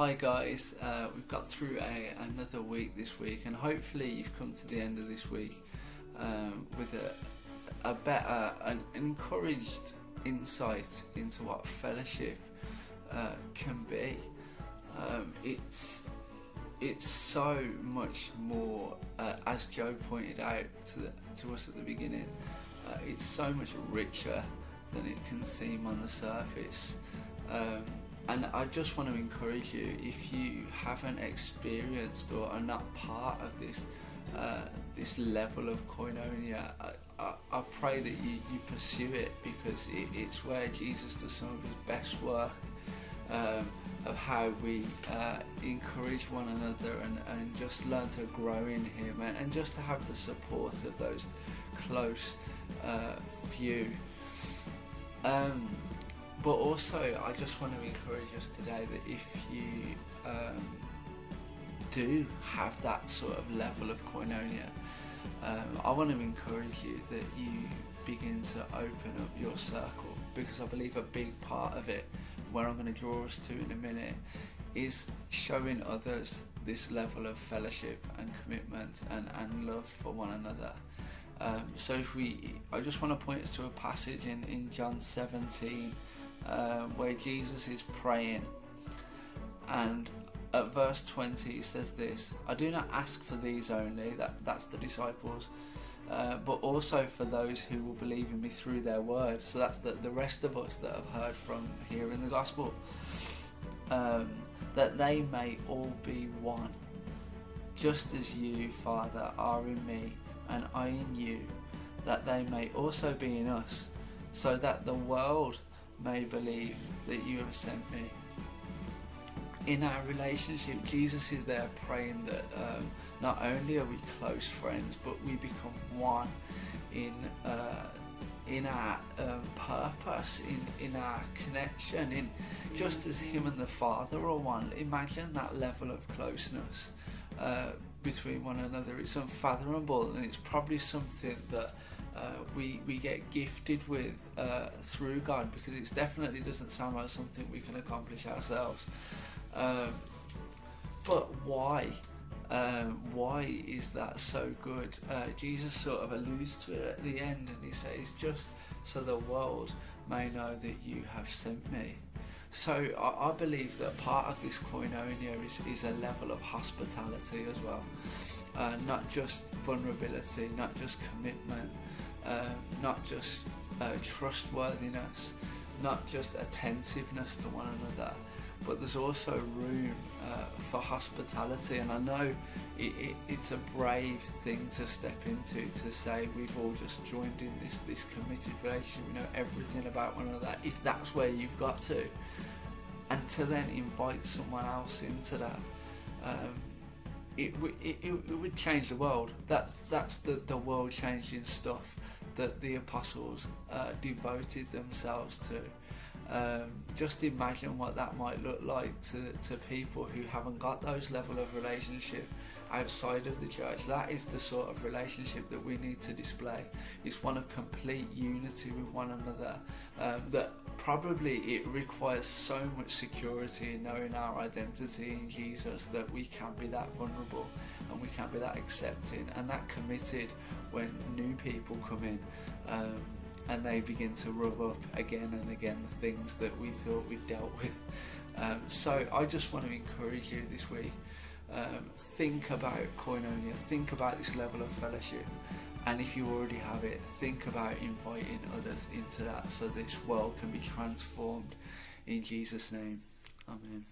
Hi guys, we've got through another week this week, and hopefully you've come to the end of this week with a better and encouraged insight into what fellowship can be. It's so much more, as Joe pointed out to us at the beginning, it's so much richer than it can seem on the surface. And I just want to encourage you, if you haven't experienced or are not part of this level of koinonia, I pray that you pursue it, because it's where Jesus does some of his best work, of how we encourage one another and just learn to grow in him, and just to have the support of those close few. But also, I just want to encourage us today that if you do have that sort of level of koinonia, I want to encourage you that you begin to open up your circle, because I believe a big part of it, where I'm going to draw us to in a minute, is showing others this level of fellowship and commitment and love for one another. So I just want to point us to a passage in John 17, where Jesus is praying, and at verse 20 he says this: I do not ask for these only, that's the disciples, but also for those who will believe in me through their word. So that's the rest of us that have heard from here in the gospel, that they may all be one, just as you, Father, are in me and I in you, that they may also be in us, so that the world may believe that you have sent me. In our relationship, Jesus is there praying that not only are we close friends, but we become one in our purpose, in our connection, in just as him and the Father are one. Imagine that level of closeness between one another. It's unfathomable, and it's probably something that we get gifted with through God, because it definitely doesn't sound like something we can accomplish ourselves. But why? Why is that so good? Jesus sort of alludes to it at the end, and he says, just so the world may know that you have sent me. So I believe that part of this koinonia is a level of hospitality as well. Not just vulnerability, not just commitment, not just trustworthiness, not just attentiveness to one another, but there's also room for hospitality. And I know it's a brave thing to step into, to say we've all just joined in this committed relationship, we know everything about one another, if that's where you've got to, and to then invite someone else into that. It would change the world. That's the world changing stuff that the apostles devoted themselves to. Just imagine what that might look like to people who haven't got those level of relationship outside of the church. That is the sort of relationship that we need to display. It's one of complete unity with one another, that probably it requires so much security in knowing our identity in Jesus, that we can be that vulnerable and we can be that accepting and that committed when new people come in, and they begin to rub up again and again the things that we thought we'd dealt with. So I just want to encourage you this week, think about koinonia, think about this level of fellowship, and if you already have it, think about inviting others into that, so this world can be transformed in Jesus' name. Amen.